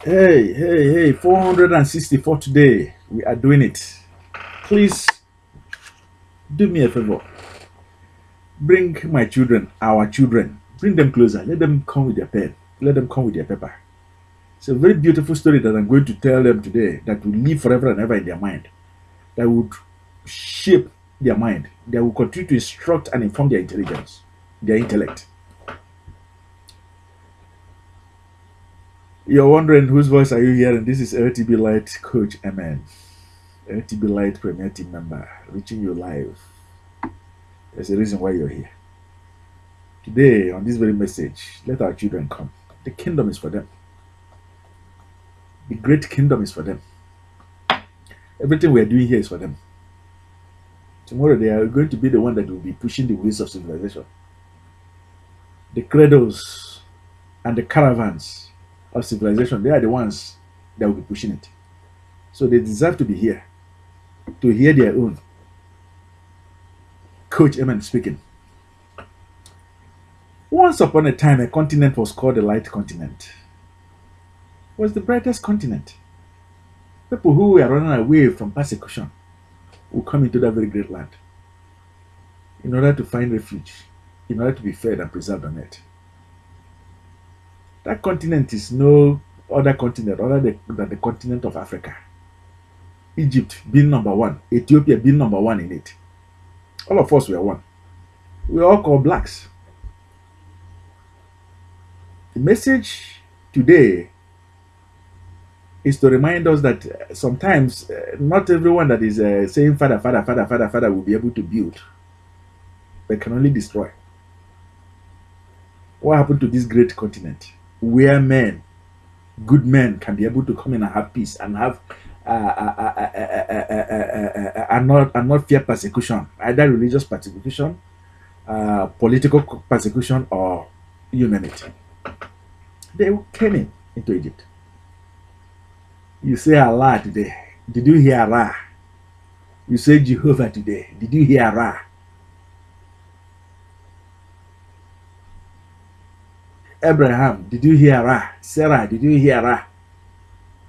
Hey, 464 today. We are doing it. Please do me a favor. Bring my children, our children, bring them closer. Let them come with their pen. Let them come with their paper. It's a very beautiful story that I'm going to tell them today that will live forever and ever in their mind, that would shape their mind, that will continue to instruct and inform their intelligence, their intellect. You're wondering whose voice are you hearing? This is LTB Light Coach Emen, LTB Light Premier Team member, reaching you live. There's a reason why you're here. Today, on this very message, let our children come. The kingdom is for them. The great kingdom is for them. Everything we are doing here is for them. Tomorrow, they are going to be the one that will be pushing the wheels of civilization. The cradles and the caravans of civilization, they are the ones that will be pushing it. So they deserve to be here, to hear their own. Coach Emen speaking. Once upon a time, a continent was called the Light Continent. It was the brightest continent. People who were running away from persecution would come into that very great land in order to find refuge, in order to be fed and preserved on it. That continent is no other continent other than the continent of Africa. Egypt being number one, Ethiopia being number one in it. All of us were one. We are all called blacks. The message today is to remind us that sometimes not everyone that is saying father, father, father, father, father will be able to build, but can only destroy. What happened to this great continent where men, good men, can be able to come in and have peace and have and not fear persecution, either religious persecution, political persecution, or you name it. They came into Egypt. You say Allah today. Did you hear Ra? You say Jehovah today. Did you hear Ra? Abraham, did you hear Ra? Sarah, did you hear Ra?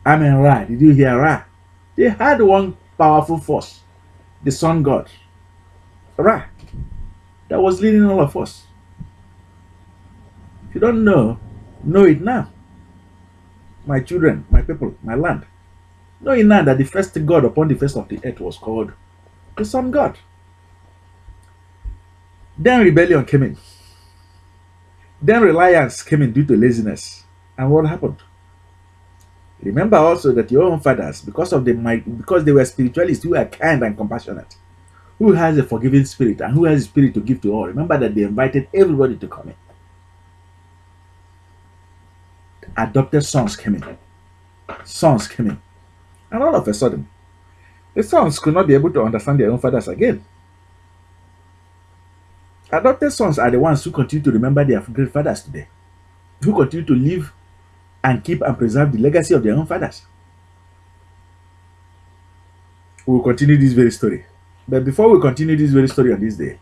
Amen Ra, did you hear Ra? They had one powerful force, the sun god, Ra, that was leading all of us. If you don't know it now. My children, my people, my land. Know it now that the first god upon the face of the earth was called the sun god. Then rebellion came in. Then reliance came in due to laziness. And what happened? Remember also that your own fathers, because they were spiritualists who are kind and compassionate, who has a forgiving spirit and who has a spirit to give to all. Remember that they invited everybody to come in. Adopted sons came in. Sons came in. And all of a sudden, the sons could not be able to understand their own fathers again. Adopted sons are the ones who continue to remember their great fathers today, who continue to live and keep and preserve the legacy of their own fathers. We will continue this very story. But before we continue this very story on this day,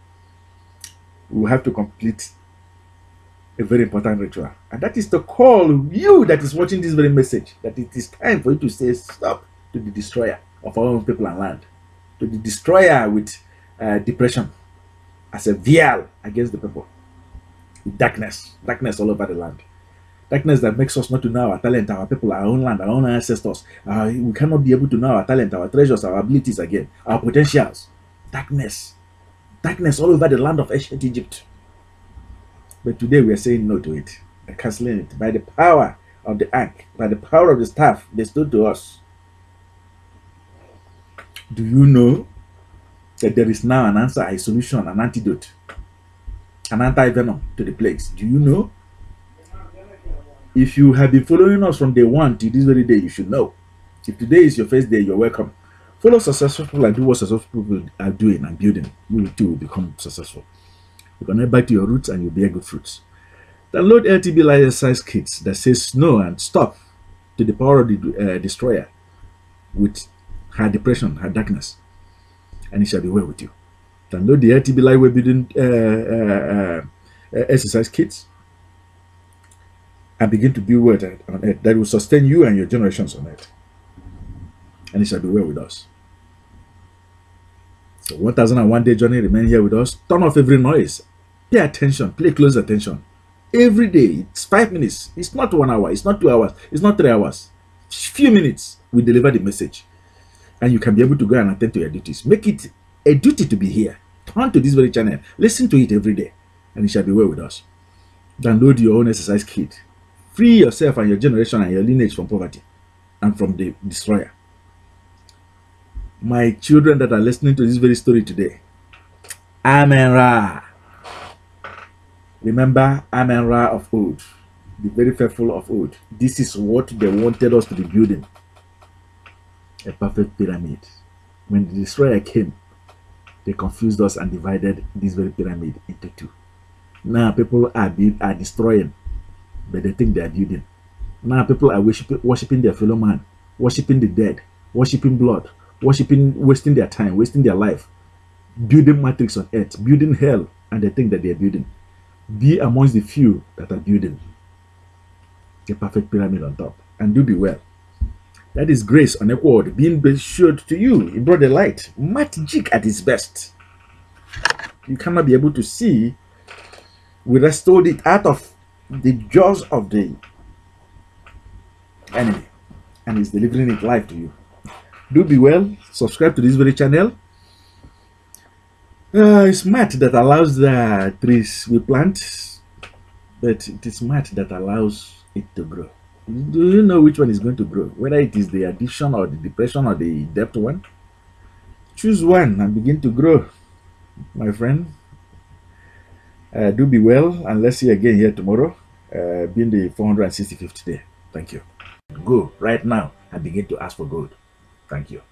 we will have to complete a very important ritual. And that is to call you that is watching this very message that it is time for you to say stop to the destroyer of our own people and land, to the destroyer with depression as a veil against the people, with darkness all over the land. Darkness that makes us not to know our talent, our people, our own land, our own ancestors. We cannot be able to know our talent, our treasures, our abilities again, our potentials. Darkness all over the land of ancient Egypt. But today we are saying no to it and canceling it by the power of the ark, by the power of the staff bestowed to us. Do you know that there is now an answer, a solution, an antidote, an anti-venom to the plagues? Do you know? If you have been following us from day one to this very day, you should know. If today is your first day, you're welcome. Follow successful people and do what successful people are doing and building. You too will become successful. You connect back to your roots and you'll bear good fruits. Download LTB Light exercise kits that says no and stop to the power of the destroyer with her depression, her darkness, and it shall be well with you. Download the LTB Light web building exercise kits and begin to build wealth on earth that will sustain you and your generations on earth. And it shall be well with us. So 1001 day journey, remain here with us. Turn off every noise. Pay attention. Pay close attention. Every day, it's 5 minutes. It's not 1 hour. It's not 2 hours. It's not 3 hours. Few minutes, we deliver the message. And you can be able to go and attend to your duties. Make it a duty to be here. Turn to this very channel. Listen to it every day. And it shall be well with us. Download your own exercise kit. Free yourself and your generation and your lineage from poverty and from the destroyer. My children that are listening to this very story today, Amen Ra. Remember Amen Ra of old, the very faithful of old. This is what they wanted us to be building. A perfect pyramid. When the destroyer came, they confused us and divided this very pyramid into two. Now people are destroying, but they think they are building. Now people are worshiping their fellow man, worshiping the dead, worshiping blood, wasting their time, wasting their life, building matrix on earth, building hell, and they think that they are building. Be amongst the few that are building a perfect pyramid on top, and do be well. That is grace on equal being showed to you. It brought the light. Magic at its best. You cannot be able to see. We restored it out of the jaws of the enemy, and is delivering it live to you. Do be well. Subscribe to this very channel. It's Maat that allows the trees we plant, but it is Maat that allows it to grow. Do you know which one is going to grow? Whether it is the addiction or the depression or the depth one? Choose one and begin to grow, my friend. Do be well, and let's see you again here tomorrow, being the 465th day. Thank you. Go right now and begin to ask for gold. Thank you.